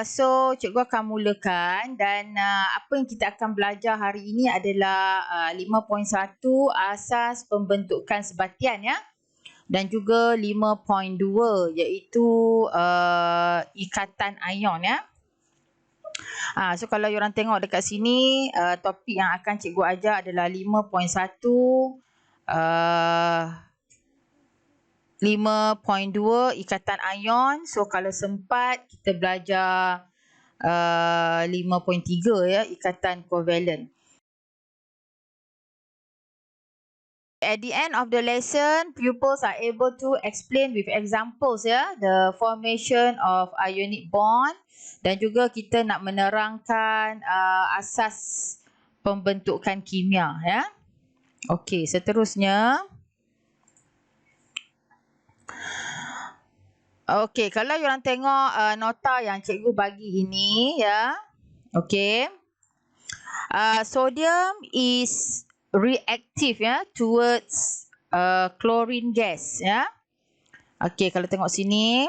So cikgu akan mulakan dan apa yang kita akan belajar hari ini adalah 5.1 asas pembentukan sebatian ya. Dan juga 5.2 iaitu ikatan ion ya. So kalau you orang tengok dekat sini topik yang akan cikgu ajar adalah 5.1 5.2 ikatan ion. So kalau sempat kita belajar 5.3 ya, ikatan covalent. At the end of the lesson, pupils are able to explain with examples ya, the formation of ionic bond, dan juga kita nak menerangkan asas pembentukan kimia ya. Okey, seterusnya. Okey, kalau you orang tengok nota yang cikgu bagi ini ya. Okey. Sodium is reactive ya towards chlorine gas ya. Okey, kalau tengok sini.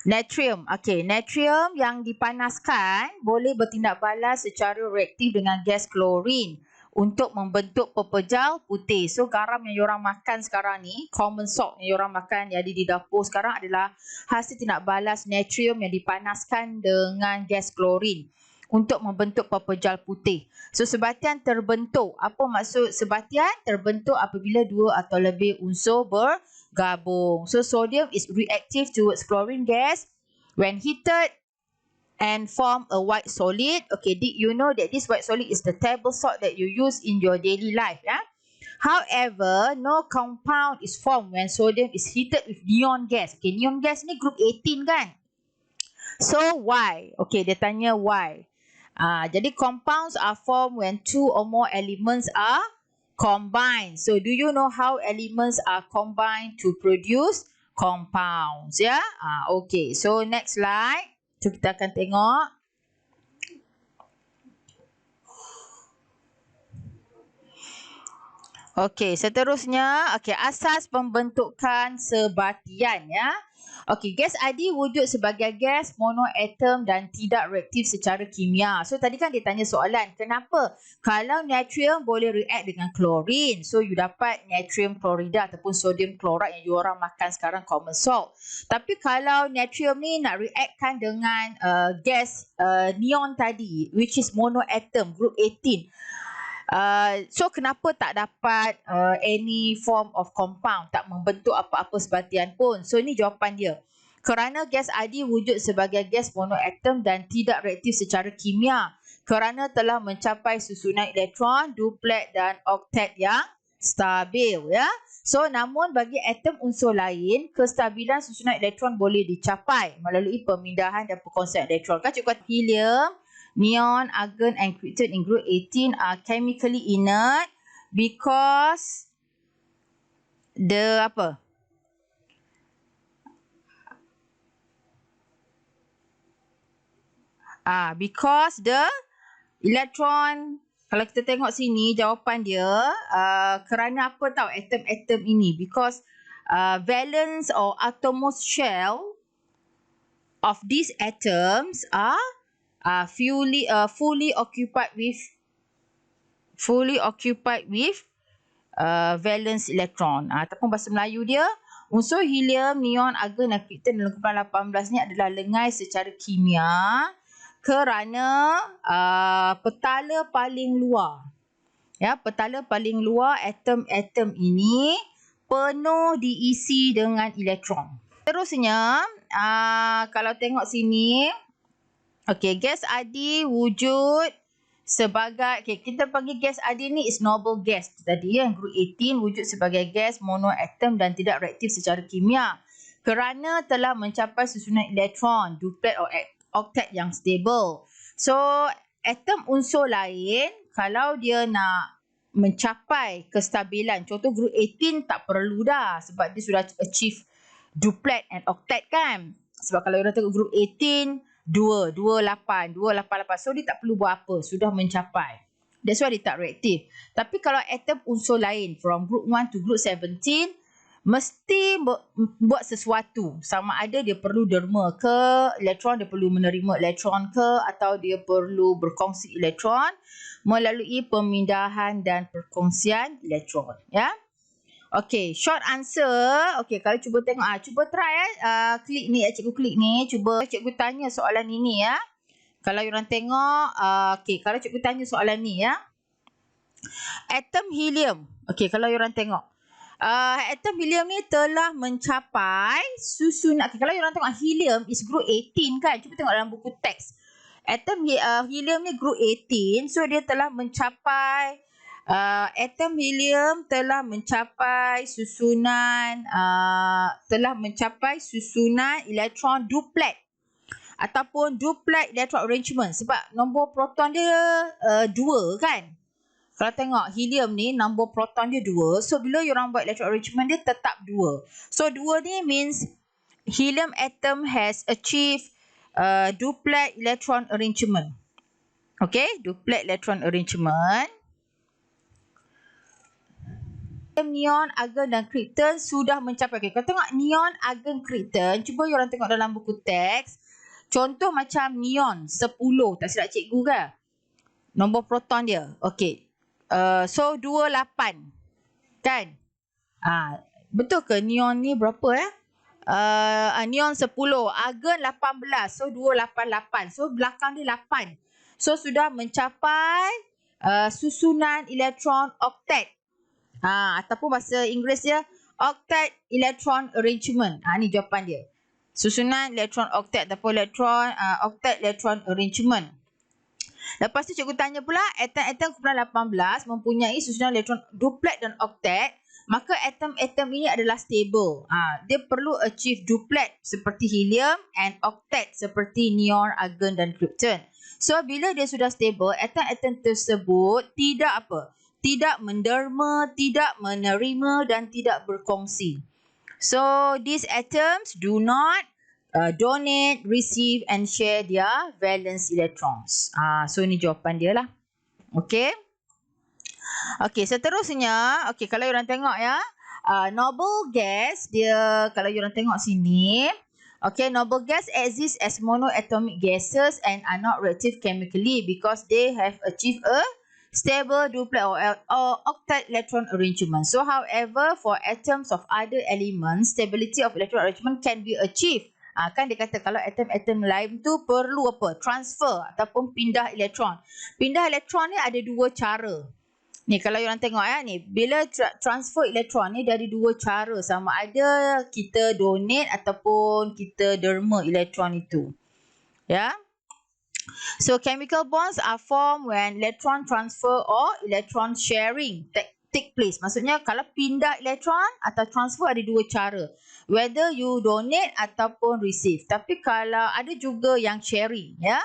Natrium. Okey, natrium yang dipanaskan boleh bertindak balas secara reaktif dengan gas klorin untuk membentuk pepejal putih. So garam yang diorang makan sekarang ni, common salt yang diorang makan yang ada di dapur sekarang adalah hasil tindak balas natrium yang dipanaskan dengan gas klorin untuk membentuk pepejal putih. So sebatian terbentuk. Apa maksud sebatian? Terbentuk apabila dua atau lebih unsur bergabung. So sodium is reactive towards chlorine gas when heated and form a white solid. Okay, did you know that this white solid is the table salt that you use in your daily life? Yeah? However, no compound is formed when sodium is heated with neon gas. Okay, neon gas ni group 18 kan? So, why? Okay, dia tanya why. Jadi, compounds are formed when two or more elements are combined. So, do you know how elements are combined to produce compounds? Yeah? Okay, so next slide. So, kita akan tengok. Okey, seterusnya. Okey, asas pembentukan sebatian ya. Okey, gas adi wujud sebagai gas monoatom dan tidak reaktif secara kimia. So, tadi kan dia tanya soalan, kenapa? Kalau natrium boleh react dengan klorin, so you dapat natrium klorida ataupun sodium klorat yang you orang makan sekarang common salt. Tapi kalau natrium ni nak reactkan dengan gas neon tadi, which is monoatom, group 18. So kenapa tak dapat any form of compound, tak membentuk apa-apa sebatian pun? So ini jawapan dia. Kerana gas adi wujud sebagai gas monoatom dan tidak reaktif secara kimia. Kerana telah mencapai susunan elektron, duplet dan oktet yang stabil ya. So namun bagi atom unsur lain, kestabilan susunan elektron boleh dicapai melalui pemindahan dan perkongsian elektron. Kan cikgu kata helium, neon, argon and krypton in group 18 are chemically inert because the apa? Because the electron, kalau kita tengok sini jawapan dia kerana apa tahu atom-atom ini? Because valence or outermost shell of these atoms are fully occupied with valence electron. Ataupun bahasa Melayu dia, unsur helium, neon, argon dan krypton dalam kumpulan 18 ni adalah lengai secara kimia kerana petala paling luar. Ya, petala paling luar atom-atom ini penuh diisi dengan elektron. Terusnya, kalau tengok sini, okey, gas adi wujud sebagai, kita panggil gas adi ni is noble gas. Tadi yang group 18 wujud sebagai gas monoatom dan tidak reaktif secara kimia. Kerana telah mencapai susunan elektron, duplet atau oktet yang stable. So, atom unsur lain, kalau dia nak mencapai kestabilan, contoh group 18 tak perlu dah sebab dia sudah achieve duplet and oktet kan. Sebab kalau kita tengok group 18, 2, 28, 288. So, dia tak perlu buat apa. Sudah mencapai. That's why dia tak reaktif. Tapi kalau atom unsur lain from group 1 to group 17, mesti buat sesuatu. Sama ada dia perlu derma ke, elektron dia perlu menerima elektron ke, atau dia perlu berkongsi elektron melalui pemindahan dan perkongsian elektron. Ya. Okay, short answer. Okay, kalau cuba tengok, cuba try klik ni, cikgu klik ni, cuba cikgu tanya soalan ini ya. Kalau you orang tengok, okay, kalau cikgu tanya soalan ni ya. Atom helium. Okay, kalau you orang tengok. Atom helium ni telah mencapai susunan. Okay, kalau you orang tengok helium is group 18 kan. Cuba tengok dalam buku teks. Atom helium ni group 18. So, dia telah mencapai atom helium telah mencapai susunan elektron duplet ataupun duplet electron arrangement sebab nombor proton dia 2 kan. Kalau tengok helium ni nombor proton dia 2. So bila you orang buat electron arrangement dia tetap 2. So 2 ni means helium atom has achieved duplet electron arrangement. Okay, duplet electron arrangement. Neon, argon dan krypton sudah mencapai. Okay, kalau tengok neon, argon, krypton, cuba you orang tengok dalam buku teks. Contoh macam neon 10, tak silap cikgu ke? Nombor proton dia. Okay. So 28. Kan? Betul ke neon ni berapa neon 10, argon 18. So 288. So belakang dia 8. So sudah mencapai susunan elektron oktet. Ataupun bahasa Inggeris dia octet electron arrangement. Ni jawapan dia. Susunan elektron oktet ataupun octet electron arrangement. Lepas tu cikgu tanya pula atom-atom kumpulan 18 mempunyai susunan elektron duplet dan oktet, maka atom-atom ini adalah stable. Dia perlu achieve duplet seperti helium and octet seperti neon, argon dan krypton. So bila dia sudah stable, atom-atom tersebut tidak menderma, tidak menerima dan tidak berkongsi. So these atoms do not donate, receive and share their valence electrons. So ini jawapan dia lah. Okay. Okay, seterusnya. Okay, kalau korang tengok ya. Noble gas, dia kalau korang tengok sini. Okay, noble gas exist as monoatomic gases and are not reactive chemically because they have achieved a stable duplet or octet electron arrangement. So, however, for atoms of other elements, stability of electron arrangement can be achieved. Kan dia kata kalau atom-atom lain tu perlu apa? Transfer ataupun pindah elektron. Pindah elektron ni ada dua cara. Ni kalau orang tengok ni, bila transfer elektron ni dari dua cara, sama ada kita donate ataupun kita derma elektron itu. Ya. So chemical bonds are formed when electron transfer or electron sharing take place. Maksudnya kalau pindah elektron atau transfer ada dua cara. Whether you donate ataupun receive. Tapi kalau ada juga yang sharing, ya.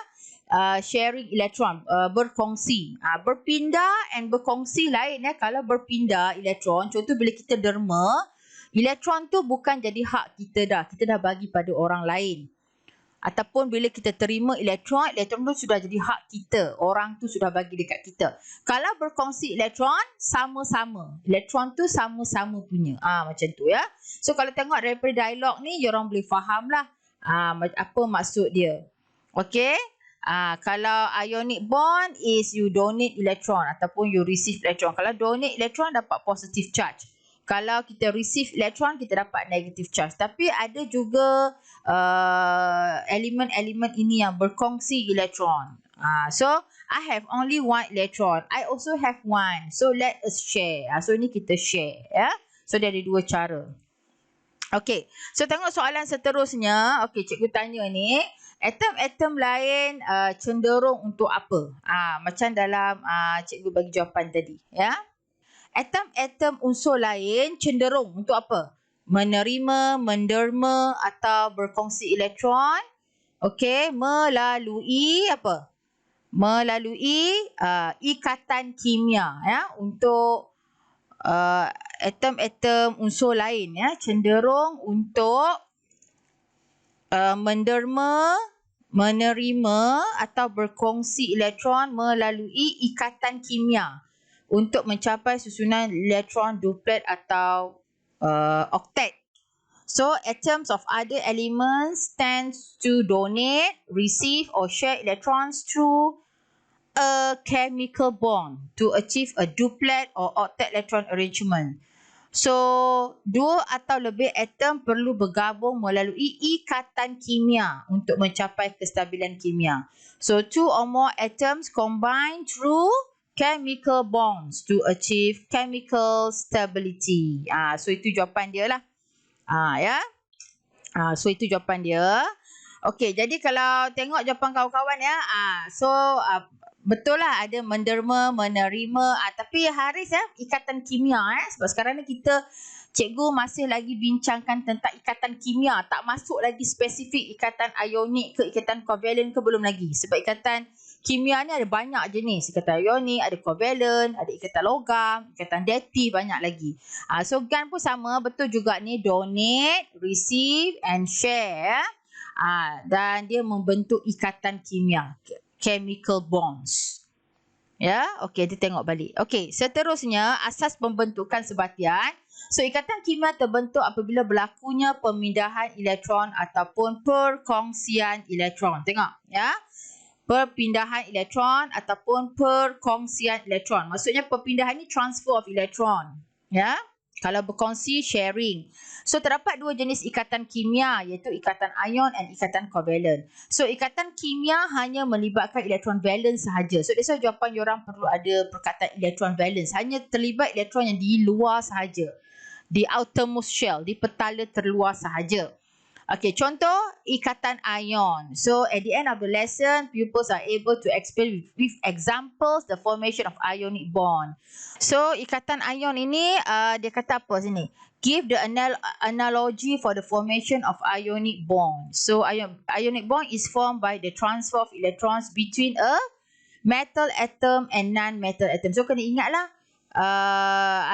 Sharing elektron, berkongsi. Berpindah and berkongsi lain ya. Kalau berpindah elektron, contoh bila kita derma, elektron tu bukan jadi hak kita dah. Kita dah bagi pada orang lain. Ataupun bila kita terima elektron tu sudah jadi hak kita. Orang tu sudah bagi dekat kita. Kalau berkongsi elektron, sama-sama. Elektron tu sama-sama punya. Macam tu ya. So kalau tengok daripada dialog ni, korang boleh faham lah apa maksud dia. Okay. Kalau ionic bond is you donate electron ataupun you receive electron. Kalau donate electron dapat positive charge. Kalau kita receive electron kita dapat negative charge. Tapi ada juga elemen-elemen ini yang berkongsi elektron. So I have only one electron. I also have one. So let us share. So ni kita share ya. So dia ada dua cara. Okay. So tengok soalan seterusnya. Okay, cikgu tanya ni. Atom-atom lain cenderung untuk apa? Macam dalam cikgu bagi jawapan tadi. Ya. Atom-atom unsur lain cenderung untuk apa? Menerima, menderma atau berkongsi elektron. Okey, melalui apa? Melalui ikatan kimia ya, untuk atom-atom unsur lain ya, cenderung untuk menderma, menerima atau berkongsi elektron melalui ikatan kimia untuk mencapai susunan elektron duplet atau octet. So atoms of other elements tends to donate, receive or share electrons through a chemical bond to achieve a duplet or octet electron arrangement. So, dua atau lebih atom perlu bergabung melalui ikatan kimia untuk mencapai kestabilan kimia. So, two or more atoms combine through chemical bonds to achieve chemical stability. So itu jawapan dia lah. Ya. So itu jawapan dia. Okey, jadi kalau tengok jawapan kawan-kawan ya, betul lah ada menderma, menerima, tapi Haris ikatan kimia sebab sekarang ni kita cikgu masih lagi bincangkan tentang ikatan kimia, tak masuk lagi spesifik ikatan ionik ke ikatan kovalent ke, belum lagi. Sebab ikatan kimia ni ada banyak jenis, ikatan ionik, ada kovalent, ada ikatan logam, ikatan datif, banyak lagi. So GAN pun sama, betul juga ni, donate, receive and share. Dan dia membentuk ikatan kimia, chemical bonds. Ya, okey, kita tengok balik. Okey, seterusnya asas pembentukan sebatian. So ikatan kimia terbentuk apabila berlakunya pemindahan elektron ataupun perkongsian elektron. Tengok ya. Perpindahan elektron ataupun perkongsian elektron. Maksudnya perpindahan ni transfer of elektron. Ya. Kalau berkongsi, sharing. So, terdapat dua jenis ikatan kimia, iaitu ikatan ion dan ikatan kovalent. So, ikatan kimia hanya melibatkan elektron valence sahaja. So, that's why jawapan diorang perlu ada perkataan elektron valence. Hanya terlibat elektron yang di luar sahaja. Di outermost shell, di petala terluar sahaja. Okey, contoh ikatan ion. So, at the end of the lesson, pupils are able to explain with examples the formation of ionic bond. So, ikatan ion ini, dia kata apa sini? Give the analogy for the formation of ionic bond. So, ionic bond is formed by the transfer of electrons between a metal atom and non-metal atom. So, kena ingatlah,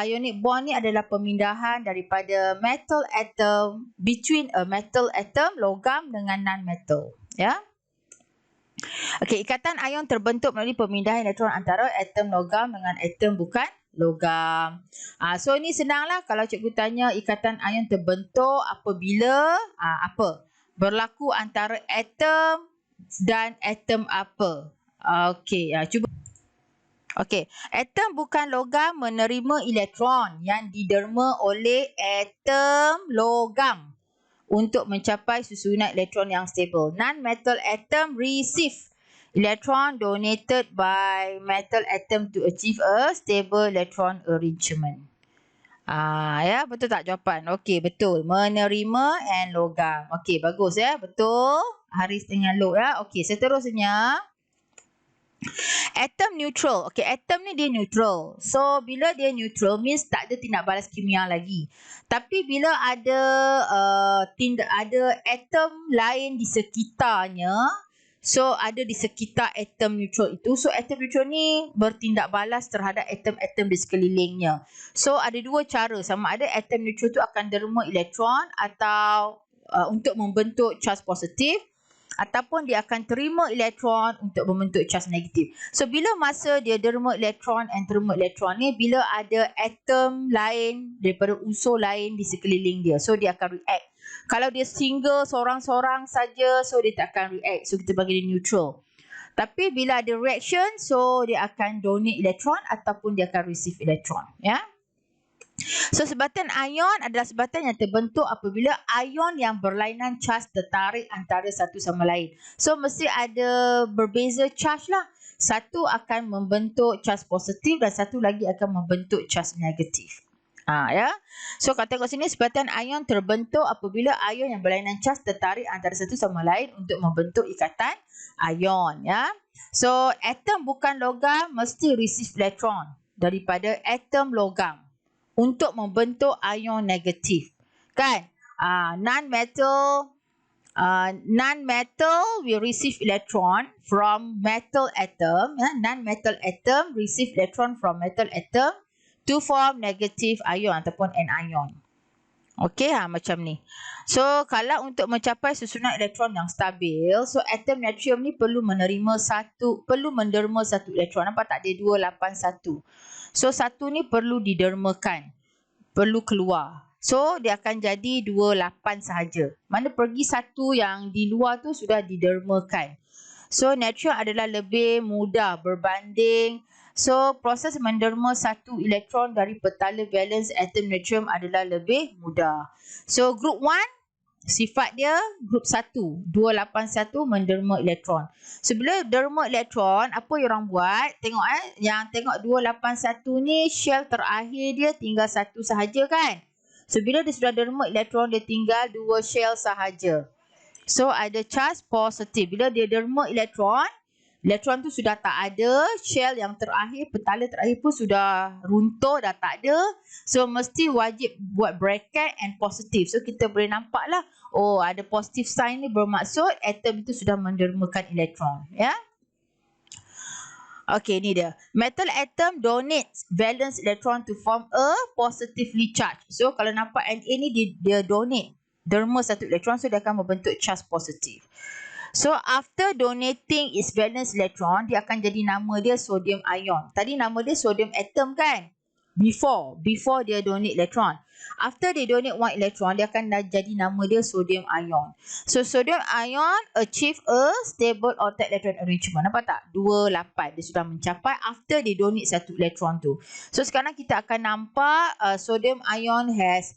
ionic bond ni adalah pemindahan daripada metal atom, between a metal atom, logam dengan non-metal. Ya. Okey, ikatan ion terbentuk melalui pemindahan elektron antara atom logam dengan atom bukan logam. So ini senanglah kalau cikgu tanya ikatan ion terbentuk apabila berlaku antara atom dan atom apa. Okey, cuba. Okey, atom bukan logam menerima elektron yang diderma oleh atom logam untuk mencapai susunan elektron yang stable. Non-metal atom receive electron donated by metal atom to achieve a stable electron arrangement. Ya, betul tak jawapan? Okey, betul. Menerima and logam. Okey, bagus ya. Betul. Haris dengan Lok ya. Okey, seterusnya. Atom neutral. Okey, atom ni dia neutral. So, bila dia neutral means tak ada tindak balas kimia lagi. Tapi bila ada ada atom lain di sekitarnya, so ada di sekitar atom neutral itu, so atom neutral ni bertindak balas terhadap atom-atom di sekelilingnya. So, ada dua cara. Sama ada atom neutral tu akan derma elektron atau untuk membentuk charge positif, ataupun dia akan terima elektron untuk membentuk charge negatif. So, bila masa dia derma elektron and terima elektron ni, bila ada atom lain daripada unsur lain di sekeliling dia, so dia akan react. Kalau dia single, sorang-sorang saja, so dia tak akan react. So, kita bagi dia neutral. Tapi bila ada reaction, so dia akan donate elektron ataupun dia akan receive elektron. Ya. So, sebatan ion adalah sebatan yang terbentuk apabila ion yang berlainan charge tertarik antara satu sama lain. So, mesti ada berbeza charge lah. Satu akan membentuk charge positif dan satu lagi akan membentuk charge negatif. Ya. So, kalau tengok sini, sebatan ion terbentuk apabila ion yang berlainan charge tertarik antara satu sama lain untuk membentuk ikatan ion. Ya. So, atom bukan logam mesti receive elektron daripada atom logam untuk membentuk ion negatif. Kan? Non-metal will receive electron from metal atom. Non-metal atom receive electron from metal atom to form negative ion ataupun anion. Okey, macam ni. So, kalau untuk mencapai susunan elektron yang stabil, so atom natrium ni perlu menderma satu elektron. Nampak tak? Dia 281. So, satu ni perlu didermakan. Perlu keluar. So dia akan jadi 28 sahaja. Mana pergi satu yang di luar tu sudah didermakan. So natrium adalah lebih mudah berbanding. So proses menderma satu elektron dari petala valence atom natrium adalah lebih mudah. So group 1 sifat dia group 1, 281 menderma elektron. So bila derma elektron, apa yang orang buat? Tengok yang tengok 281 ni shell terakhir dia tinggal satu sahaja kan? So bila dia sudah derma elektron, dia tinggal 2 shell sahaja. So ada charge positif. Bila dia derma elektron, elektron tu sudah tak ada, shell yang terakhir, petala terakhir pun sudah runtuh, dah tak ada. So mesti wajib buat bracket and positif. So kita boleh nampak lah, oh ada positif sign ni bermaksud atom itu sudah mendermakan elektron. Ya. Okay, ni dia. Metal atom donates valence electron to form a positively charged. So kalau nampak Na ni dia donate derma satu elektron, so dia akan membentuk charge positif. So after donating its valence electron, dia akan jadi nama dia sodium ion. Tadi nama dia sodium atom kan? Before dia donate electron. After dia donate one electron, dia akan jadi nama dia sodium ion. So sodium ion achieve a stable orbital electron arrangement. Nampak tak? 28 dia sudah mencapai after dia donate satu elektron tu. So sekarang kita akan nampak sodium ion has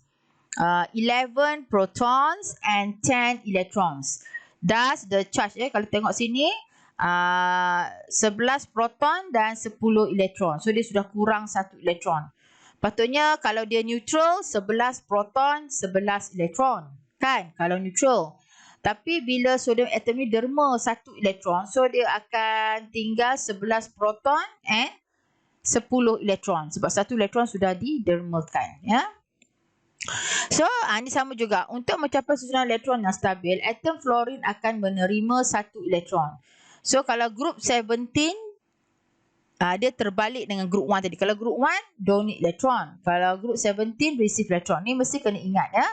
11 protons and 10 electrons. Thus the charge kalau tengok sini 11 proton dan 10 elektron. So dia sudah kurang 1 elektron. Patutnya kalau dia neutral 11 proton 11 elektron kan kalau neutral. Tapi bila sodium atom ni derma 1 elektron, so dia akan tinggal 11 proton and 10 elektron sebab 1 elektron sudah didermakan ya. So, ini sama juga. Untuk mencapai susunan elektron yang stabil, atom fluorine akan menerima 1 elektron. So, kalau group 17, dia terbalik dengan group 1 tadi. Kalau group 1, donate elektron. Kalau group 17, receive elektron. Ni mesti kena ingat ya.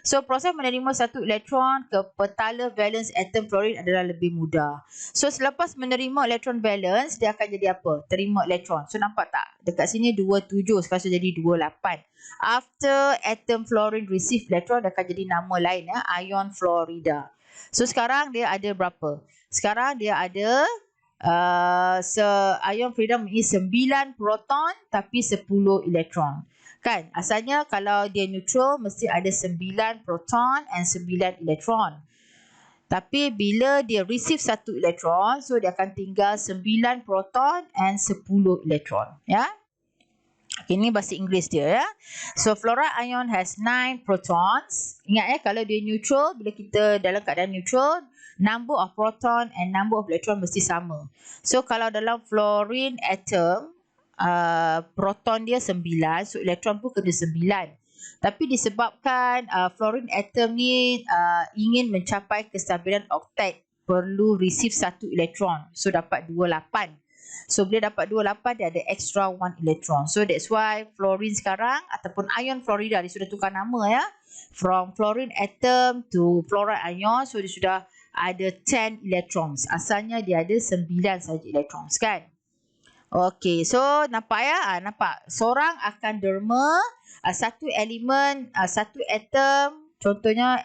So, proses menerima 1 elektron ke petala valence atom fluorine adalah lebih mudah. So, selepas menerima elektron valence, dia akan jadi apa? Terima elektron. So, nampak tak? Dekat sini 27, sekarang sudah jadi 28. After atom fluorine receive electron, dia akan jadi nama lain ya, ion fluorida. So sekarang dia ada berapa? Sekarang dia ada ion fluorida mempunyai 9 proton tapi 10 elektron. Kan? Asalnya kalau dia neutral mesti ada 9 proton and 9 elektron. Tapi bila dia receive 1 elektron, so dia akan tinggal 9 proton and 10 elektron. Ya. Okay, ini bahasa Inggeris dia ya. So fluoride ion has 9 protons. Ingat ya, kalau dia neutral, bila kita dalam keadaan neutral, number of proton and number of electron mesti sama. So kalau dalam fluorine atom, proton dia 9, so elektron pun kena 9. Tapi disebabkan fluorine atom ni ingin mencapai kestabilan oktet, perlu receive 1 elektron. So dapat 28. So bila dapat 28, dia ada extra 1 elektron. So that's why fluorine sekarang ataupun ion fluorida dia sudah tukar nama ya. From fluorine atom to fluoride ion, so dia sudah ada 10 electrons. Asalnya dia ada 9 saja electrons kan. Okay, so nampak ya? Nampak. Seorang akan derma satu elemen, satu atom. Contohnya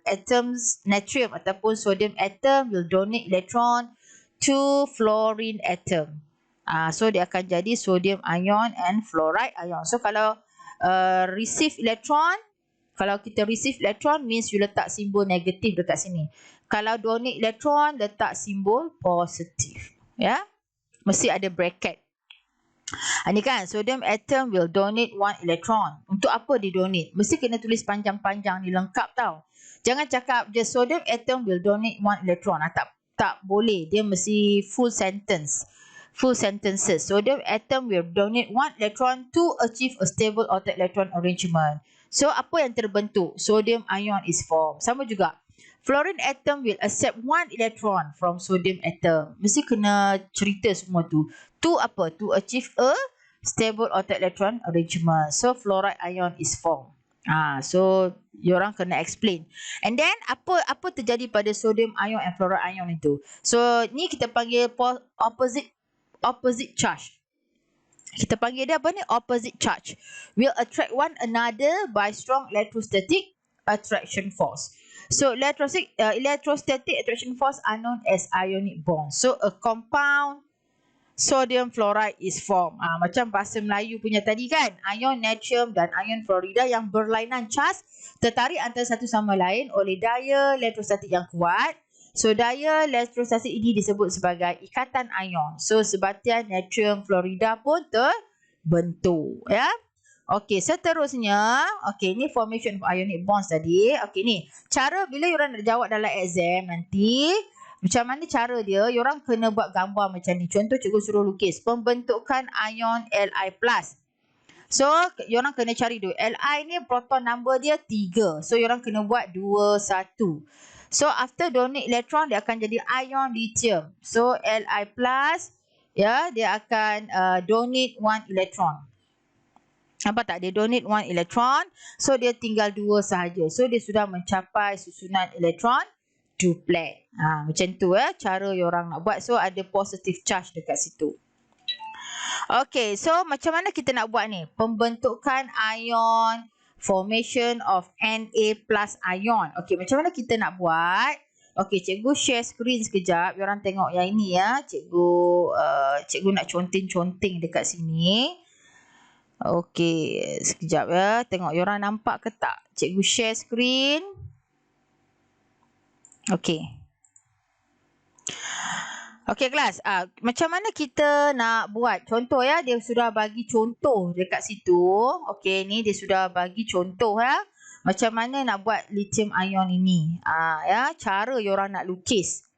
atoms natrium ataupun sodium atom will donate electron to fluorine atom. So dia akan jadi sodium ion and fluoride ion. So kalau receive electron, kalau kita receive electron means you letak simbol negatif dekat sini. Kalau donate electron, letak simbol positif. Ya. Mesti ada bracket. Ini kan sodium atom will donate 1 electron. Untuk apa dia donate? Mesti kena tulis panjang-panjang ni, lengkap tau. Jangan cakap the sodium atom will donate 1 electron. Tak boleh. Dia mesti full sentence. Full sentences. Sodium atom will donate 1 electron to achieve a stable orbital electron arrangement. So, apa yang terbentuk? Sodium ion is formed. Sama juga. Fluorine atom will accept 1 electron from sodium atom. Mesti kena cerita semua tu. To apa? To achieve a stable orbital electron arrangement. So, fluoride ion is formed. So diorang kena explain. And then apa terjadi pada sodium ion and fluoride ion itu? So ni kita panggil opposite charge. Kita panggil dia apa ni? Opposite charge. Will attract one another by strong electrostatic attraction force. So electrostatic attraction force are known as ionic bonds. So a compound sodium fluoride is formed. Macam bahasa Melayu punya tadi kan. Ion natrium dan ion fluorida yang berlainan cas tertarik antara satu sama lain oleh daya elektrostatik yang kuat. So daya elektrostatik ini disebut sebagai ikatan ion. So sebatian natrium fluorida pun terbentuk, ya. Okey, seterusnya, okey, ni formation of ionic bonds tadi. Okey, ni cara bila you orang nak jawab dalam exam nanti, macam mana cara dia, you orang kena buat gambar macam ni. Contoh cikgu suruh lukis pembentukan ion Li+. So, you orang kena cari dulu. Li ni proton number dia 3. So, you orang kena buat 2, 1. So, after donate electron, dia akan jadi ion lithium. So, Li+, ya, dia akan donate 1 electron. Nampak tak? Dia donate 1 electron. So, dia tinggal 2 sahaja. So, dia sudah mencapai susunan elektron duplet. Macam tu cara you orang nak buat. So, ada positive charge dekat situ. Okay, so macam mana kita nak buat ni? Pembentukan ion, formation of Na plus ion. Okay, macam mana kita nak buat? Okay, cikgu share screen sekejap. You orang tengok yang ini ya. Cikgu nak conteng-conteng dekat sini. Okay, sekejap ya. Tengok you orang nampak ke tak? Cikgu share screen. Okay. Okey kelas, macam mana kita nak buat? Contoh ya, dia sudah bagi contoh dekat situ. Okey, ni dia sudah bagi contoh ya. Macam mana nak buat lithium ion ini? Ya, cara you orang nak lukis.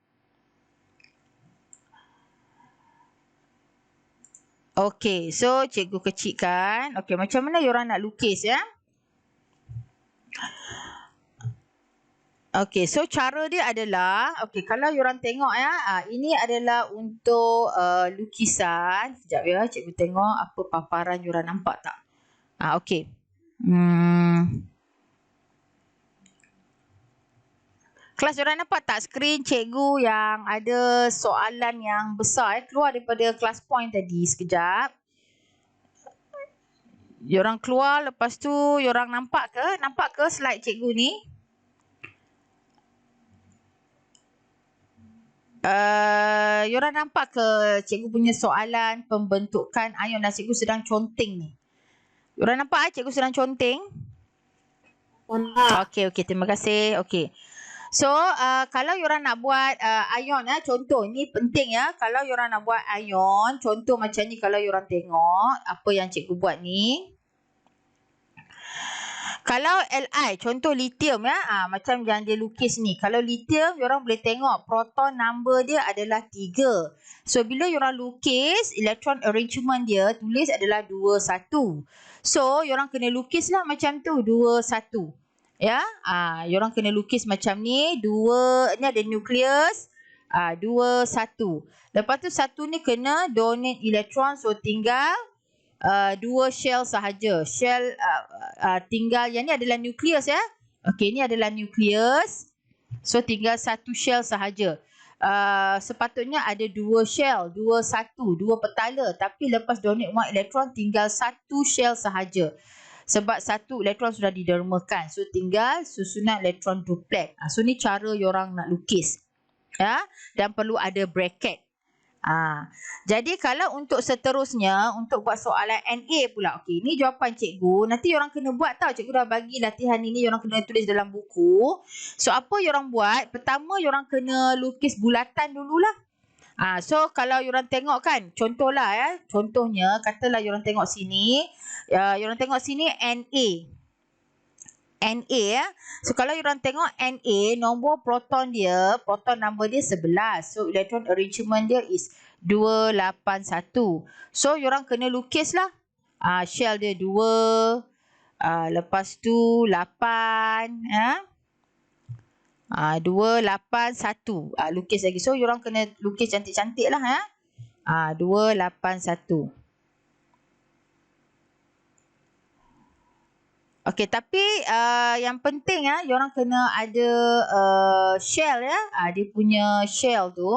Okey, so cikgu kecilkan. Okey, macam mana you orang nak lukis ya? Okey, so cara dia adalah, okey, kalau you orang tengok ya, ini adalah untuk lukisan. Sekejap ya, cikgu tengok apa paparan you orang nampak tak? Okey. Kelas you orang nampak tak skrin cikgu yang ada soalan yang besar keluar daripada kelas point tadi sekejap. You orang keluar, lepas tu you orang nampak ke? Nampak ke slide cikgu ni? You orang nampak ke cikgu punya soalan pembentukan ion dan cikgu sedang conteng ni? You orang nampak cikgu sedang conteng? Okey, terima kasih. Okey. So, kalau you orang nak buat ion contoh ni penting ya. Kalau you orang nak buat ion, contoh macam ni kalau you orang tengok apa yang cikgu buat ni. Kalau Li, contoh lithium ya, macam yang dia lukis ni. Kalau lithium, you orang boleh tengok proton number dia adalah 3. So, bila you orang lukis, electron arrangement dia tulis adalah 2, 1. So, you orang kena lukislah macam tu, 2, 1. Ya, you orang kena lukis macam ni, 2, ni ada nukleus, 2, 1. Lepas tu 1 ni kena donate elektron, so tinggal 2 shell sahaja. Shell tinggal, yang ni adalah nukleus ya. Okey, ni adalah nukleus. So tinggal 1 shell sahaja. Sepatutnya ada 2 shell, 2, 1, 2 petala, tapi lepas donate 1 elektron tinggal 1 shell sahaja. Sebab 1 elektron sudah didermakan. So tinggal susunan elektron duplet. So ni cara you orang nak lukis. Ya, dan perlu ada bracket. Jadi kalau untuk seterusnya, untuk buat soalan NA pula. Okey, ni jawapan cikgu. Nanti you orang kena buat tau. Cikgu dah bagi latihan ini, you orang kena tulis dalam buku. So apa you orang buat? Pertama you orang kena lukis bulatan dululah. So kalau you orang tengok kan, contohlah ya. Contohnya, katalah you orang tengok sini. You orang tengok sini Na. Na ya. So kalau you orang tengok Na, nombor proton dia, proton number dia 11. So electron arrangement dia is 281. So you orang kena lukislah. Shell dia 2. Lepas tu 8 ya. 281. Lukis lagi. So you orang kena lukis cantik-cantik lah ya. 281. Okey, tapi yang penting you orang kena ada shell ya. Dia punya shell tu.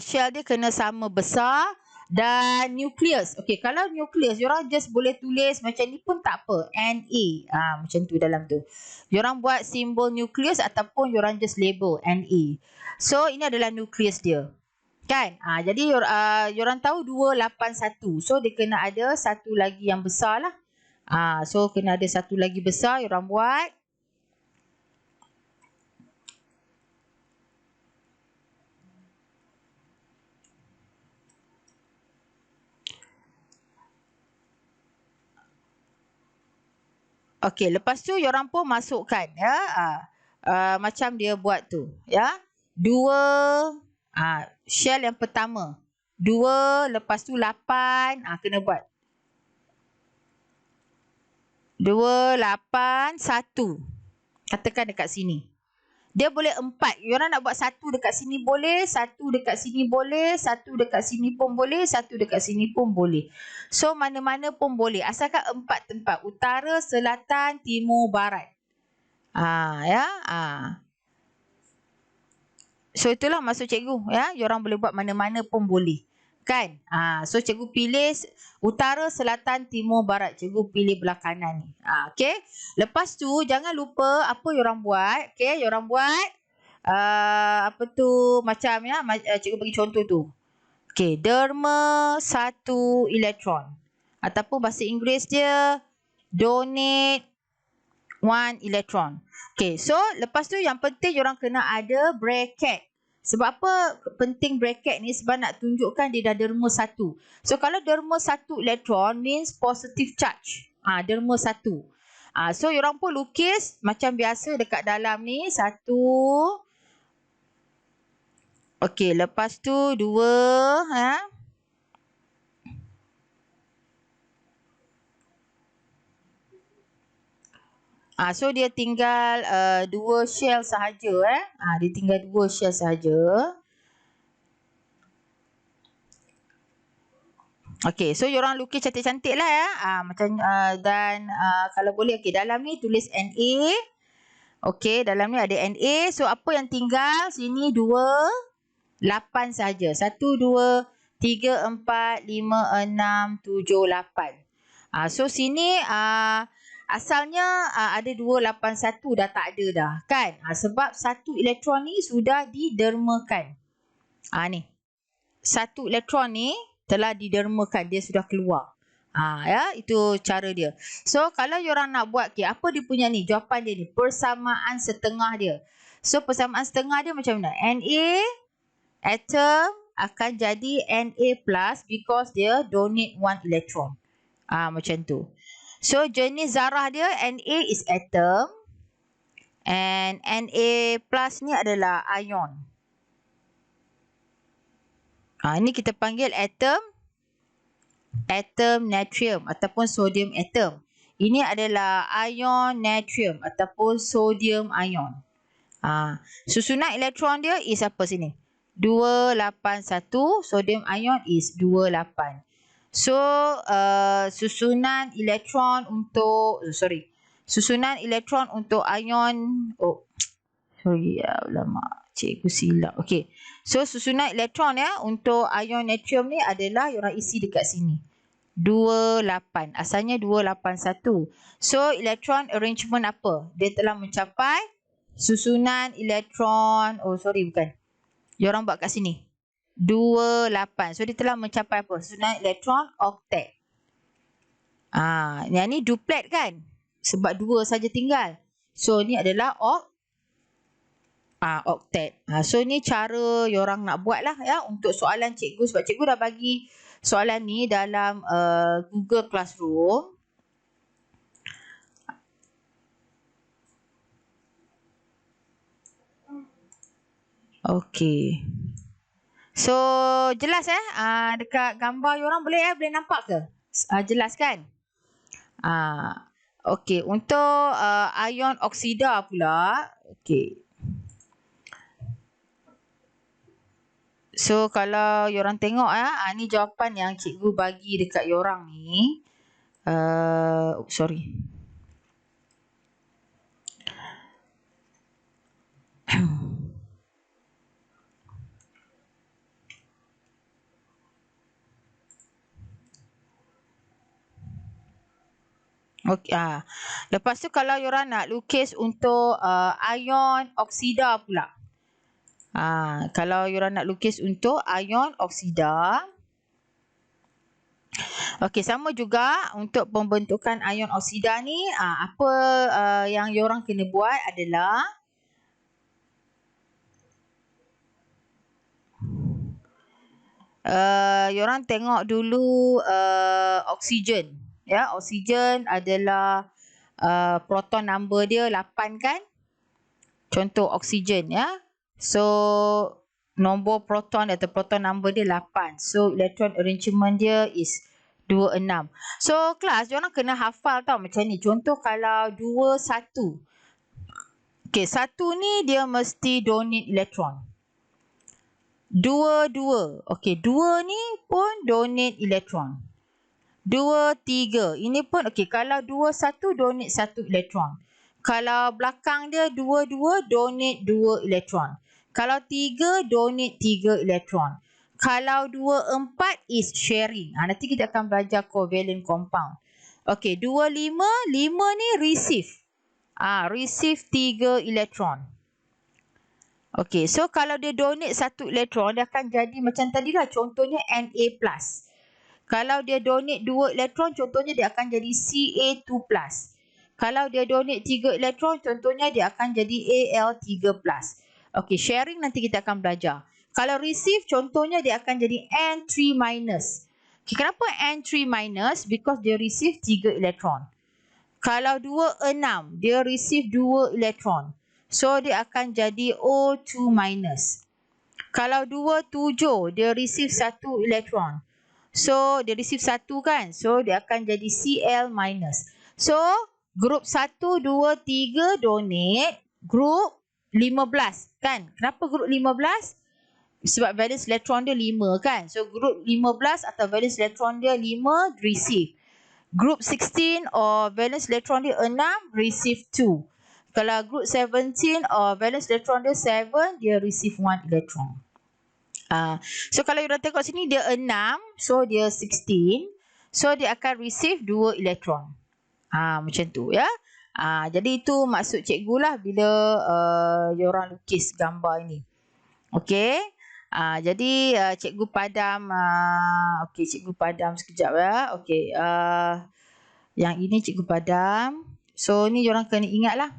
shell dia kena sama besar dan nukleus. Okey, kalau nukleus diorang just boleh tulis macam ni pun tak apa. Na. Macam tu dalam tu. Diorang buat simbol nukleus ataupun diorang just label Na. So ini adalah nukleus dia. Kan? Jadi diorang tahu 281. So dia kena ada satu lagi yang besar lah. So kena ada satu lagi besar diorang buat. Okey, lepas tu diorang pun masukkan ya. Macam dia buat tu ya. 2 shell yang pertama. 2 lepas tu 8 kena buat. 2 8 1. Katakan dekat sini. Dia boleh 4. Diorang nak buat 1 dekat sini boleh, 1 dekat sini boleh, 1 dekat sini pun boleh, 1 dekat sini pun boleh. So mana-mana pun boleh. Asalkan 4 tempat. Utara, selatan, timur, barat. Ya. So itulah maksud cikgu ya. Diorang boleh buat mana-mana pun boleh. Kan? So cikgu pilih utara, selatan, timur, barat. Cikgu pilih belah kanan ni. Okey. Lepas tu jangan lupa apa diorang buat. Okey, diorang buat apa tu macam ya, cikgu bagi contoh tu. Okey, derma 1 elektron. Ataupun bahasa Inggeris dia donate 1 elektron. Okay, so lepas tu yang penting diorang kena ada bracket. Sebab apa penting bracket ni? Sebab nak tunjukkan dia dah derma 1. So kalau derma 1 elektron means positive charge. Derma 1. So diorang pun lukis macam biasa dekat dalam ni. 1. Okey, lepas tu 2. So dia tinggal 2 shell sahaja dia tinggal 2 shell sahaja. Okey, so diorang lukis cantik-cantik lah ya. Macam dan kalau boleh okey dalam ni tulis Na. Okey, dalam ni ada Na. So apa yang tinggal sini 2 8 saja. 1 2 3 4 5 6 7 8. So sini asalnya ada 281 dah tak ada dah kan? Sebab 1 elektron ni sudah didermakan. Ni. 1 elektron ni telah didermakan, dia sudah keluar. Ya, itu cara dia. So kalau diorang nak buat apa dia punya ni? Jawapan dia ni persamaan setengah dia. So persamaan setengah dia macam mana? Na atom akan jadi Na plus because dia donate 1 electron. Macam tu. So jenis zarah dia Na is atom and Na plus ni adalah ion. Ini kita panggil atom natrium ataupun sodium atom. Ini adalah ion natrium ataupun sodium ion. Susunan elektron dia is apa sini? 281, sodium ion is 28. So susunan elektron untuk susunan elektron untuk ion alamak, cikgu silap. Okey. So susunan elektron ya untuk ion natrium ni adalah diorang isi dekat sini. 28. Asalnya 281. So elektron arrangement apa? Dia telah mencapai susunan elektron bukan. Diorang buat kat sini. 28. So dia telah mencapai apa? Susunan elektron octet. Yang ni duplet kan? Sebab 2 saja tinggal. So ni adalah octet. So ni cara diorang nak buat lah ya untuk soalan cikgu. Sebab cikgu dah bagi soalan ni dalam Google Classroom. Okey. So jelas dekat gambar diorang boleh nampak ke? Jelas kan? Okey, untuk ion oksida pula. Okey. So kalau diorang tengok ni jawapan yang cikgu bagi dekat diorang ni. Sorry. Okey, lepas tu kalau yorang nak lukis untuk ion oksida pula. Kalau yorang nak lukis untuk ion oksida. Okey, sama juga untuk pembentukan ion oksida ni, apa yang yorang kena buat adalah yorang tengok dulu oksigen. Ya, oksigen adalah proton number dia 8 kan? Contoh oksigen ya. So nombor proton atau proton number dia 8. So electron arrangement dia is 26. So kelas diorang kena hafal tau macam ni. Contoh kalau 21. Okey, 1 ni dia mesti donate elektron. 2. Okey, 2 ni pun donate elektron. 2, 3. Ini pun okey, kalau 2, 1 donate 1 elektron. Kalau belakang dia 2, donate 2 elektron. Kalau 3, donate 3 elektron. Kalau 2, 4 is sharing. Nanti kita akan belajar covalent compound. Okey, 2, 5. 5 ni receive. Receive 3 elektron. Okey, so kalau dia donate 1 elektron, dia akan jadi macam tadi lah. Contohnya Na+. Kalau dia donate 2 elektron, contohnya dia akan jadi Ca2+. Kalau dia donate 3 elektron, contohnya dia akan jadi Al3+. Okey, sharing nanti kita akan belajar. Kalau receive, contohnya dia akan jadi N3-. Okay, kenapa N3-? Because dia receive 3 elektron. Kalau 2, 6, dia receive 2 elektron. So, dia akan jadi O2-. Kalau 2, 7, dia receive 1 elektron. So, dia receive 1 kan? So, dia akan jadi Cl-. So, grup 1, 2, 3 donate. Grup 15 kan? Kenapa grup 15? Sebab valence elektron dia 5 kan? So, grup 15 atau valence elektron dia 5 receive. Grup 16 or valence elektron dia 6 receive 2. Kalau grup 17 or valence elektron dia 7, dia receive 1 elektron. So kalau you tengok sini dia 6, so dia 16. So dia akan receive 2 elektron. Macam tu ya. Jadi itu maksud cikgu lah bila diorang lukis gambar ini. Okey. Jadi cikgu padam okey, cikgu padam sekejap ya. Okey. Yang ini cikgu padam. So ni diorang kena ingatlah.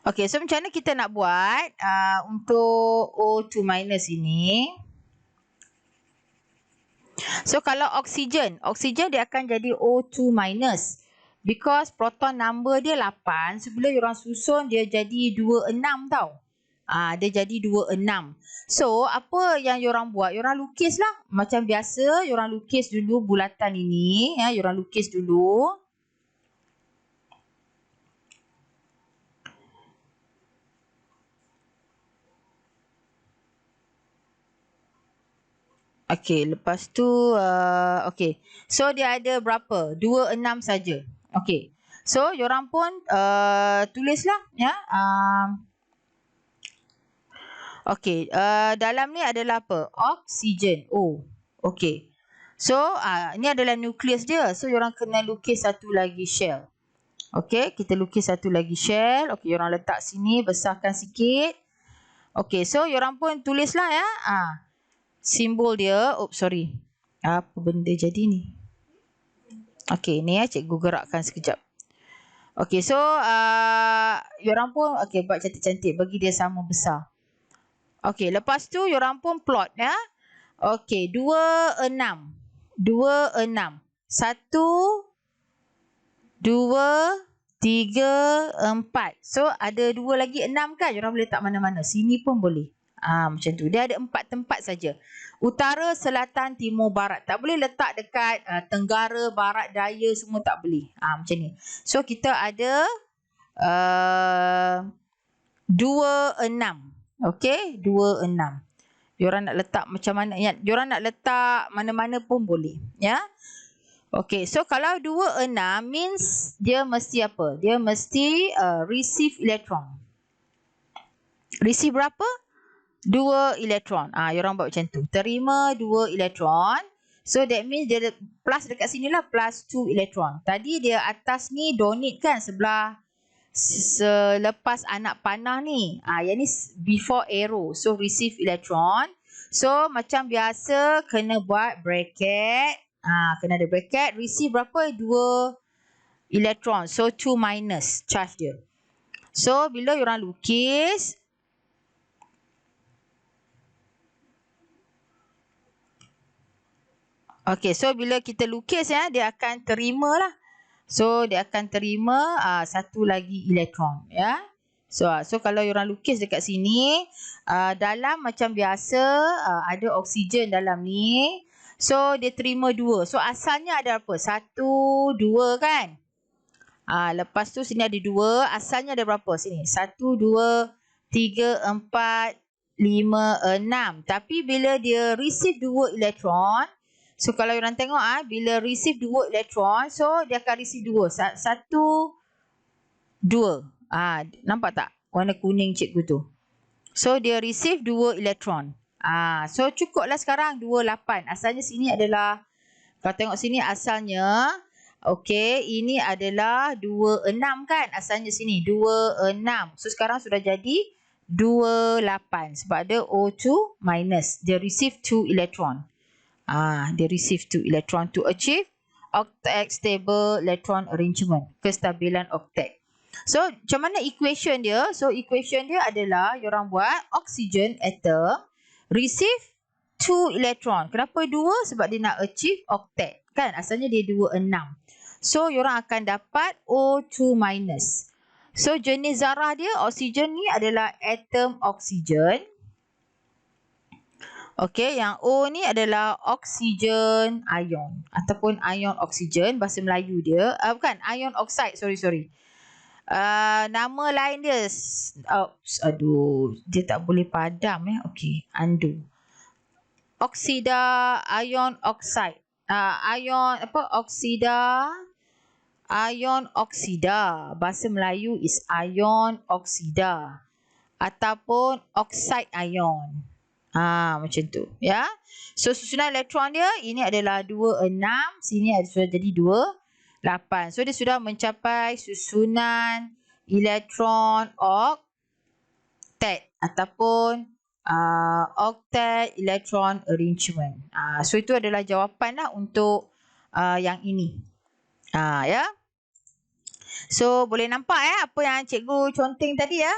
Okey, so macam mana kita nak buat untuk O2- ini? So kalau oksigen dia akan jadi O2-. Because proton number dia 8, so bila diorang susun dia jadi 26 tau. Dia jadi 26. So apa yang diorang buat? Diorang lukis lah. Macam biasa, diorang lukis dulu bulatan ini. Ya, diorang lukis dulu. Okey, lepas tu okey. So dia ada berapa? 26 saja. Okey. So diorang pun tulislah ya. Okey, dalam ni adalah apa? Oksigen. Okey. So ini adalah nukleus dia. So diorang kena lukis satu lagi shell. Okey, kita lukis satu lagi shell. Okey, diorang letak sini, besarkan sikit. Okey, so diorang pun tulislah ya. Simbol dia, sorry. Apa benda jadi ni? Okey, ni ya cikgu gerakkan sekejap. Okey, so diorang pun buat cantik-cantik bagi dia sama besar. Okey, lepas tu diorang pun plot ya. Okey, 2, 6. 2, 6. 1, 2, 3, 4. So ada 2 lagi 6 kan? Diorang boleh letak mana-mana. Sini pun boleh. Macam tu. Dia ada 4 tempat saja. Utara, selatan, timur, barat. Tak boleh letak dekat tenggara, barat, daya, semua tak boleh. Macam ni. So kita ada 2, 6. Okey, 2, 6. Diorang nak letak macam mana? Diorang nak letak mana-mana pun boleh. Ya. Okey, so kalau 2, 6 means dia mesti apa? Dia mesti receive elektron. Receive berapa? 2 elektron. Diorang buat macam tu. Terima 2 elektron. So that means dia plus dekat sini lah, plus 2 elektron. Tadi dia atas ni donate kan, sebelah selepas anak panah ni. Yang ni before arrow. So receive electron. So macam biasa kena buat bracket. Kena ada bracket. Receive berapa? 2 elektron. So 2 minus charge dia. So bila orang lukis, okay, so bila kita lukis ya, dia akan terima lah. So dia akan terima satu lagi elektron ya. So kalau orang lukis dekat sini, dalam macam biasa ada oksigen dalam ni. So dia terima 2. So asalnya ada apa? 1, 2 kan? Lepas tu sini ada 2. Asalnya ada berapa sini? 1, 2, 3, 4, 5, 6. Tapi bila dia receive 2 elektron, so kalau orang tengok bila receive 2 elektron, so dia akan receive 2. 1, 2. Nampak tak warna kuning cikgu tu? So dia receive 2 elektron. So cukuplah sekarang 2, 8. Asalnya sini adalah, kalau tengok sini asalnya, okey, ini adalah 2, 6 kan? Asalnya sini 2, 6. So sekarang sudah jadi 2, 8 sebab ada O2 minus. Dia receive 2 elektron. Dia receive 2 electron to achieve octet stable electron arrangement, kestabilan octet. So macam mana equation dia? So equation dia adalah orang buat oxygen atom receive 2 electron. Kenapa 2? Sebab dia nak achieve octet kan? Asalnya dia 2, 6. So orang akan dapat O2 minus. So jenis zarah dia oksigen ni adalah atom oksigen. Okey, yang O ni adalah oksigen ion ataupun ion oksigen, bahasa Melayu dia. Bukan, ion oxide, sorry. Nama lain dia, dia tak boleh padam Okey, undo. Oksida ion oxide. Ion ion oksida. Bahasa Melayu is ion oksida ataupun oxide ion. Macam tu ya. So susunan elektron dia ini adalah 2, 6, sini sudah jadi 2, 8. So dia sudah mencapai susunan elektron octet ataupun octet electron arrangement. So itu adalah jawapan lah untuk yang ini. Ya. So boleh nampak apa yang cikgu conteng tadi ya.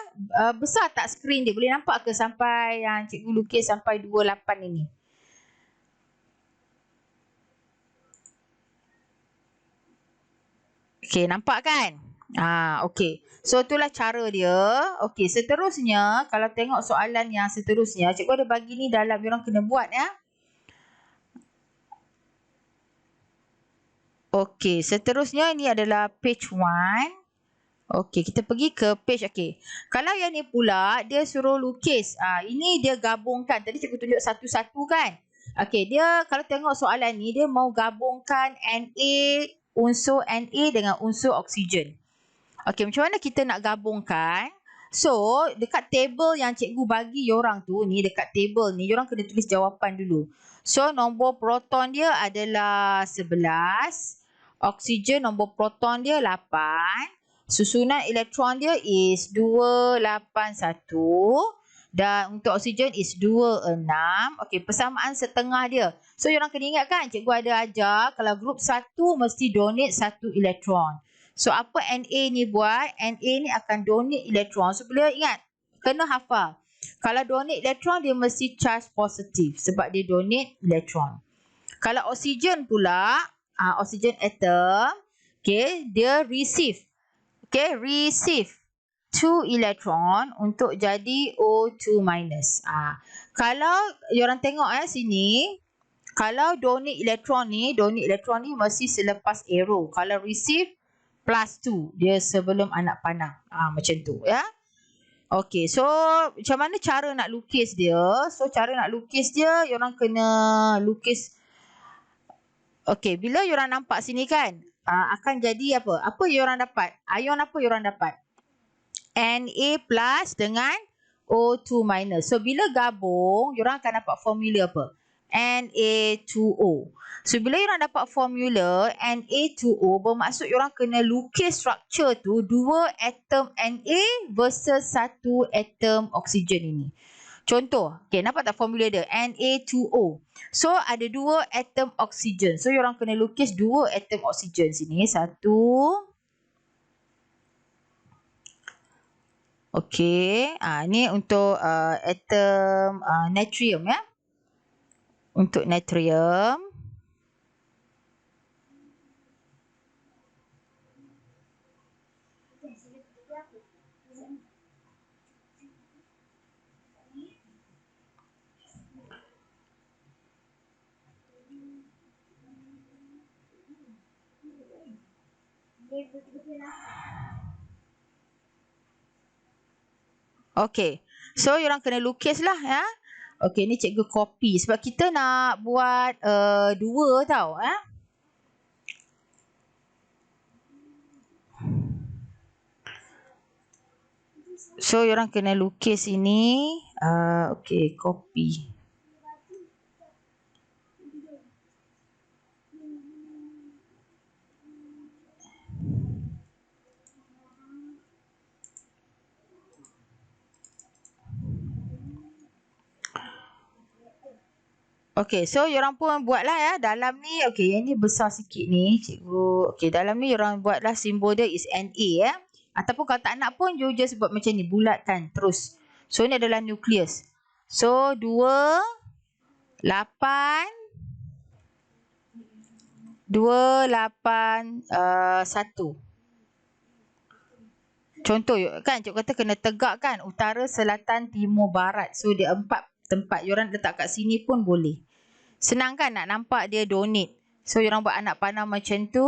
Besar tak skrin dia? Boleh nampak ke sampai yang cikgu lukis sampai 28 ini? Okey, nampak kan? Okey. So itulah cara dia. Okey, seterusnya kalau tengok soalan yang seterusnya, cikgu ada bagi ni dalam orang kena buat ya. Okey, seterusnya ini adalah page 1. Okey, kita pergi ke page. Okey. Kalau yang ni pula dia suruh lukis. Ini dia gabungkan. Tadi cikgu tunjuk satu-satu kan? Okey, dia kalau tengok soalan ni dia mau gabungkan unsur Na dengan unsur oksigen. Okey, macam mana kita nak gabungkan? So, dekat table yang cikgu bagi orang tu ni, dekat table ni, orang kena tulis jawapan dulu. So, nombor proton dia adalah 11. Oksigen nombor proton dia 8. Susunan elektron dia is 281. Dan untuk oksigen is 26. Okey, persamaan setengah dia. So, orang kena ingat kan, cikgu ada ajar kalau grup 1 mesti donate 1 elektron. So, apa Na ni buat? Na ni akan donate elektron. So, bila ingat, kena hafal. Kalau donate elektron, dia mesti charge positif sebab dia donate elektron. Kalau oksigen pula, oksigen atom, okay, dia receive. Okay, receive 2 elektron untuk jadi O2 minus. Kalau orang tengok sini, kalau donate elektron ni mesti selepas arrow. Kalau receive plus 2, dia sebelum anak panah. Macam tu ya. Okey, so macam mana cara nak lukis dia? So cara nak lukis dia, orang kena lukis. Okey, bila orang nampak sini kan, akan jadi apa? Apa orang dapat? Ion apa orang dapat? Na plus dengan O2 minus. So bila gabung, orang akan dapat formula apa? Na2O. So bila orang dapat formula Na2O, bermaksud orang kena lukis structure tu dua atom Na versus satu atom oksigen ini. Contoh, okay, nampak tak formula dia? Na2O. So ada dua atom oksigen. So orang kena lukis dua atom oksigen sini. Satu. Okey, ni untuk atom natrium ya. Untuk natrium. Okey. So orang kena lukis lah ya. Okey, ni cikgu copy sebab kita nak buat dua tau So orang kena lukis ini. Okey, copy. Okey, so orang pun buatlah ya. Dalam ni, okey, yang ni besar sikit ni, cikgu. Okey, dalam ni orang buatlah simbol dia is Na ya. Ataupun kalau tak nak pun, you just buat macam ni, bulatkan terus. So, ni adalah nukleus. So, 2, 8, 2, 8, 1. Contoh, kan cikgu kata kena tegak kan, utara, selatan, timur, barat. So, dia 4 tempat. You orang letak kat sini pun boleh. Senang kan nak nampak dia donate. So, you orang buat anak panah macam tu.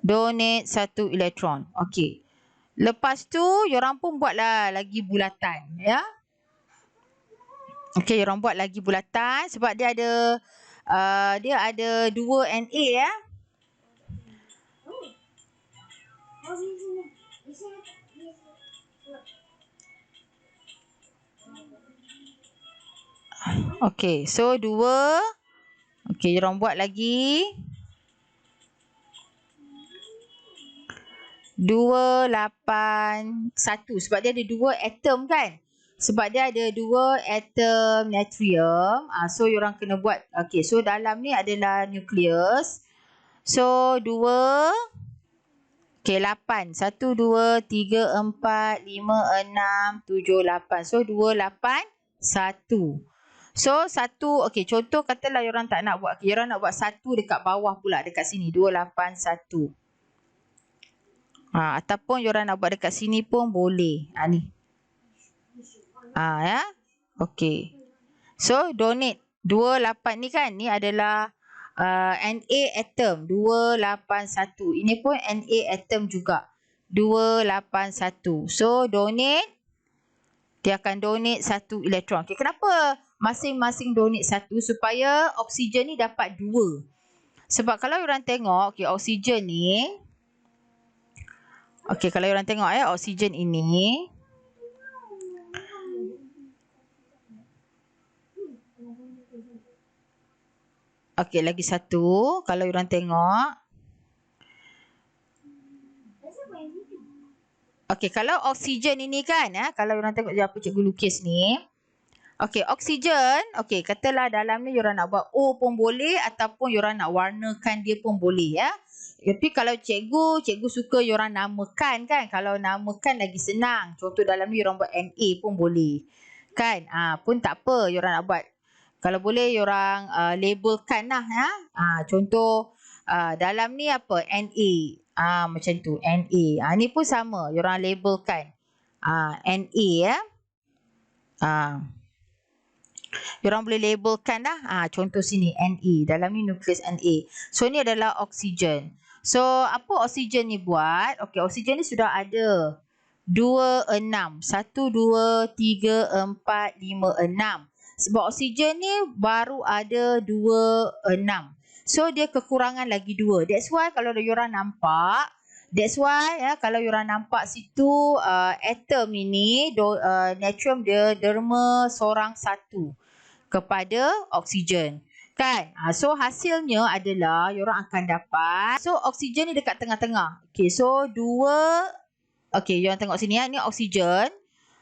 Donate 1 elektron. Okey. Lepas tu, you orang pun buatlah lagi bulatan. Ya. Okey, you orang buat lagi bulatan. Sebab dia ada 2 Na ya. Okey, so 2. Okey, you orang buat lagi. 2, 8, 1. Sebab dia ada 2 atom kan. Sebab dia ada 2 atom natrium. So, you orang kena buat. Okey, so dalam ni adalah nukleus. So, 2. Okey, 8. 1, 2, 3, 4, 5, 6, 7, 8. So, 2, 8, 1. So, 1. Okey, contoh katalah you orang tak nak buat. Okay, you orang nak buat 1 dekat bawah pula. Dekat sini. 2, 8, 1. Ataupun you orang nak buat dekat sini pun boleh. Ni. Ya. Okey. So, donate. 2, 8 ni kan. Ni adalah Na atom. 2, 8, 1. Ini pun Na atom juga. 2, 8, 1. So, donate. Dia akan donate 1 elektron. Okay, kenapa masing-masing donate 1? Supaya oksigen ni dapat 2. Sebab kalau orang tengok, okay, oksigen ni. Okey, kalau orang tengok oksigen ini. Okey, lagi satu. Kalau orang tengok. Okey, kalau oksigen ini kan, kalau orang tengok apa cikgu lukis ni. Okey, oksigen. Okey, katalah dalam ni orang nak buat O pun boleh. Ataupun orang nak warnakan dia pun boleh ya. Tapi kalau cikgu suka orang namakan kan. Kalau namakan lagi senang. Contoh dalam ni orang buat Na pun boleh. Kan? Pun tak apa orang nak buat. Kalau boleh orang labelkan lah ya. Contoh dalam ni apa? Na. Macam tu. Na. Ni pun sama. Orang labelkan. Na ya. Diorang boleh labelkan dah. Contoh sini Na. Dalam ni nukleus Na. So ni adalah oksigen. So apa oksigen ni buat? Okey, oksigen ni sudah ada 2, 6. 1, 2, 3, 4, 5, 6. Sebab oksigen ni baru ada 2, 6. So dia kekurangan lagi 2. That's why kalau diorang nampak. That's why kalau diorang nampak situ atom ini natrium dia derma sorang 1. kepada oksigen. Kan? So hasilnya adalah diorang akan dapat, so oksigen ni dekat tengah-tengah. Okay, so 2, okay, diorang tengok sini ya, ni oksigen.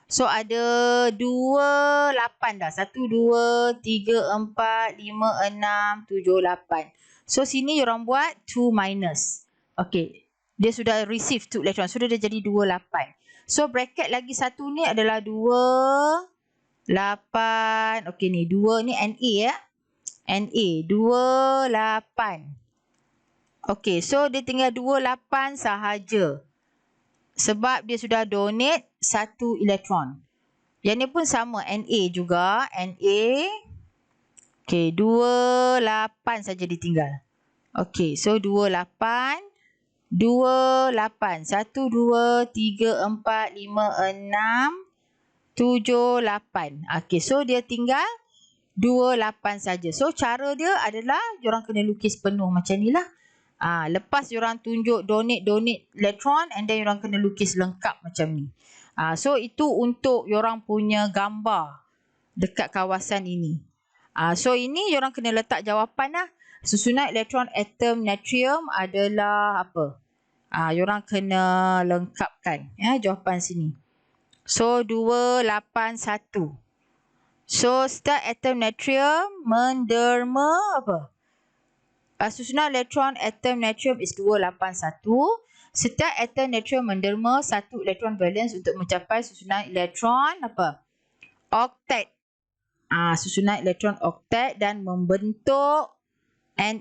So ada 2, 8 dah. 1, 2, 3, 4, 5, 6, 7, 8. So sini diorang buat 2 minus. Okay, dia sudah receive 2 elektron. So dia dah jadi 2, 8. So bracket lagi satu ni adalah 2, 8. Okay ni 2 ni Na ya. Na 2, 8. Okay, so dia tinggal 2, 8 sahaja. Sebab dia sudah donate 1 elektron. Yang ni pun sama, Na juga. Na. Okay, 2, 8 saja ditinggal. Okay, so 2, 8. 2, 8. 1, 2, 3, 4, 5, 6, 7, 8. Okay, so dia tinggal 2, 8 saja. So cara dia adalah diorang kena lukis penuh macam ni lah. Lepas diorang tunjuk donate elektron, and then diorang kena lukis lengkap macam ni. So itu untuk diorang punya gambar dekat kawasan ini. So ini diorang kena letak jawapan lah. Susunan elektron atom natrium adalah apa? Diorang kena lengkapkan ya jawapan sini. So 2, 8, 1. So start atom natrium menderma apa? Susunan elektron atom natrium is 281. Setiap atom natrium menderma 1 elektron valence untuk mencapai susunan elektron apa? Oktet. Susunan elektron oktet dan membentuk Na+.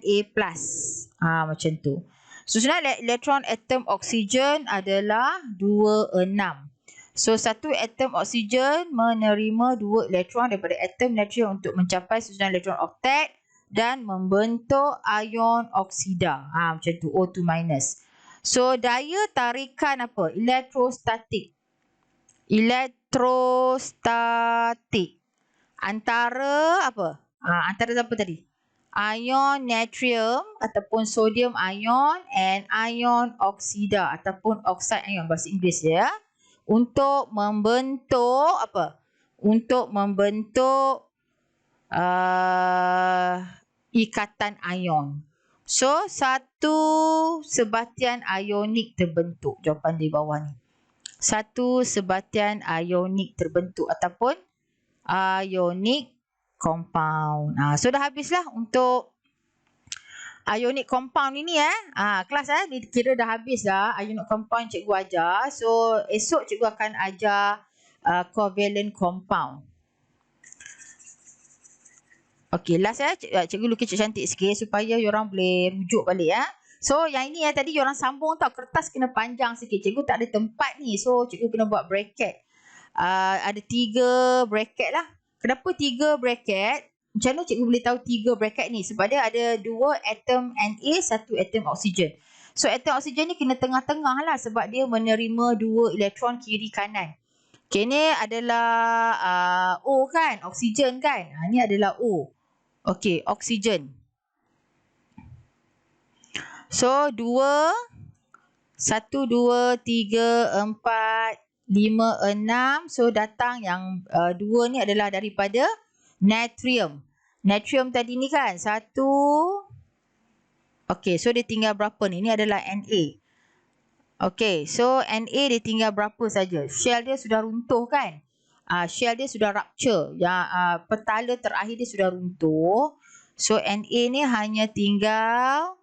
Macam tu. Susunan elektron atom oksigen adalah 26. So satu atom oksigen menerima 2 elektron daripada atom natrium untuk mencapai susunan elektron oktet dan membentuk ion oksida. Macam tu, O2 minus. So daya tarikan apa? Elektrostatik. Elektrostatik. Antara apa? Antara apa tadi? Ion natrium ataupun sodium ion and ion oksida ataupun oxide ion bahasa Inggeris ya. Untuk membentuk apa? Untuk membentuk ikatan ion. So satu sebatian ionik terbentuk. Jawapan di bawah ni. Satu sebatian ionik terbentuk ataupun ionic compound. So dah habislah untuk ionic compound ini kelas kira dah habis dah ionic compound cikgu ajar. So esok cikgu akan ajar covalent compound. Okey, last cikgu lukis cantik sikit supaya diorang boleh rujuk balik ya. So yang ini tadi diorang sambung tau, kertas kena panjang sikit. Cikgu tak ada tempat ni. So cikgu kena buat bracket. Ada 3 bracket lah. Kenapa 3 bracket? Macam mana cikgu boleh tahu 3 bracket ni? Sebab dia ada 2 atom Na, 1 atom oksigen. So atom oksigen ni kena tengah-tengah lah sebab dia menerima 2 elektron kiri kanan. Okay, ni adalah O kan? Oksigen kan? Ni adalah O. Okay, oksigen. So 2, 1, 2, 3, 4, 5, 6. So datang yang 2 ni adalah daripada natrium. Natrium tadi ni kan 1. Okay, so dia tinggal berapa ni? Ni adalah Na. Okay, so Na dia tinggal berapa saja? Shell dia sudah runtuh kan? Shell dia sudah rupture. Yang petala terakhir dia sudah runtuh. So Na ni hanya tinggal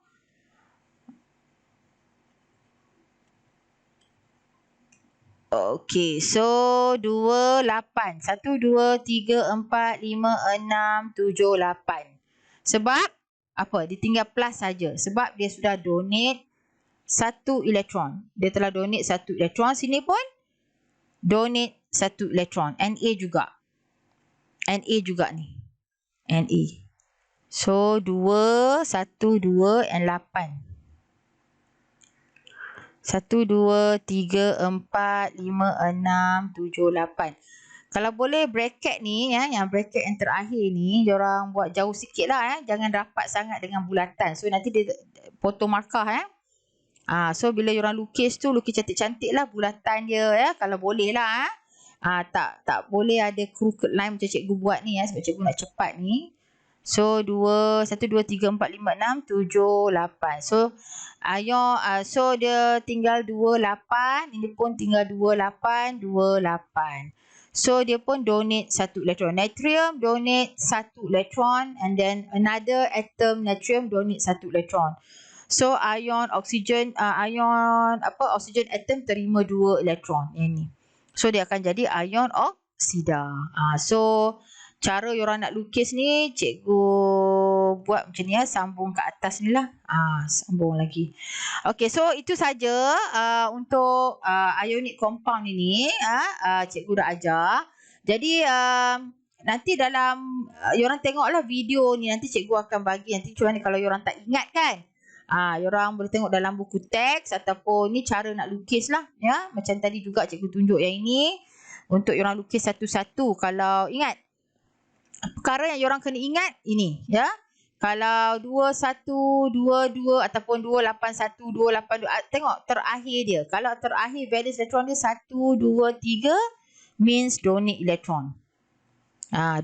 okay, so 2, 8. 1, 2, 3, 4, 5, 6, 7, 8. Sebab apa? Dia tinggal plus saja. Sebab dia sudah donate 1 elektron. Dia telah donate 1 elektron. Sini pun donate 1 elektron. Na juga. Na juga ni. Na. So 2, 1, 2 and 8. 1, 2, 3, 4, 5, 6, 7, 8. Kalau boleh bracket ni yang bracket yang terakhir ni diorang buat jauh sikit lah jangan rapat sangat dengan bulatan. So nanti dia potong markah So bila diorang lukis tu lukis cantik-cantik lah bulatan dia kalau boleh lah Tak boleh ada crooked line macam cikgu buat ni ya, sebab cikgu nak cepat ni. So 1 2 3 4 5 6 7 8. So ion so dia tinggal 28, ini pun tinggal 28 28. So dia pun donate 1 elektron. Natrium donate 1 elektron, and then another atom natrium donate 1 elektron. So ion oksigen oksigen atom terima 2 elektron yang ni. So dia akan jadi ion oksida. So cara orang nak lukis ni cikgu buat macam ni ya, sambung ke atas ni lah. Sambung lagi. Okey, so itu saja untuk ionic compound ini cikgu dah ajar. Jadi nanti dalam orang tengoklah video ni, nanti cikgu akan bagi nanti macam mana kalau orang tak ingat kan. Orang boleh tengok dalam buku teks ataupun ni cara nak lukis lah ya. Macam tadi juga cikgu tunjuk yang ini untuk orang lukis satu-satu. Kalau ingat perkara yang orang kena ingat ini ya. Kalau 21 22 ataupun 281 282, tengok terakhir dia. Kalau terakhir valence elektron dia 1 2 3 means donate elektron.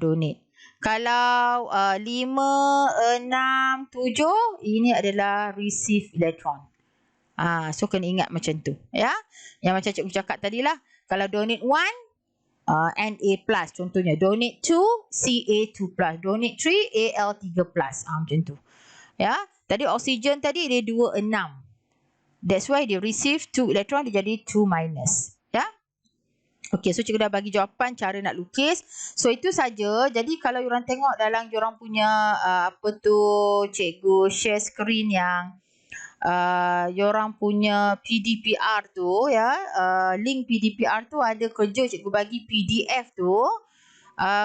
Donate. Kalau 5, 6, 7 ini adalah receive electron. So kena ingat macam tu ya. Yang macam cikgu cakap tadilah, kalau donate 1 Na+, contohnya donate 2 Ca2+, donate 3 Al3+, macam tu ya. Tadi oksigen tadi dia 26. That's why dia receive 2 electron, dia jadi 2 minus ya. Okey, so cikgu dah bagi jawapan cara nak lukis. So itu saja. Jadi kalau orang tengok dalam orang punya cikgu share screen yang orang punya PDPR tu ya, link PDPR tu ada kerja cikgu bagi PDF tu.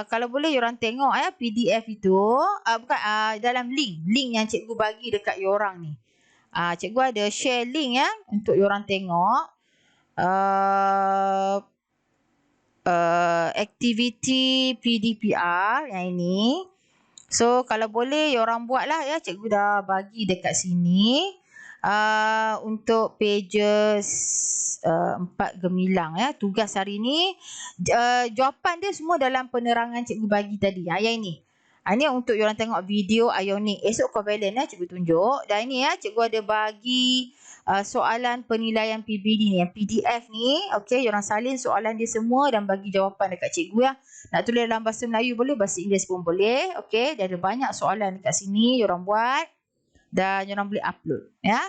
Kalau boleh orang tengok ya PDF itu, dalam link yang cikgu bagi dekat orang ni. Cikgu ada share link ya untuk orang tengok. Activity PDPR yang ini. So kalau boleh orang buatlah ya, cikgu dah bagi dekat sini untuk pages 4 gemilang ya. Tugas hari ni jawapan dia semua dalam penerangan cikgu bagi tadi. Yang ini. Ini untuk orang tengok video ionic. Esok covalent cikgu tunjuk. Dan ini ya cikgu ada bagi soalan penilaian PBD ni, yang PDF ni. Okey, orang salin soalan dia semua dan bagi jawapan dekat cikgu ya. Nak tulis dalam bahasa Melayu boleh, bahasa Inggeris pun boleh. Okey, dia ada banyak soalan dekat sini orang buat dan orang boleh upload ya.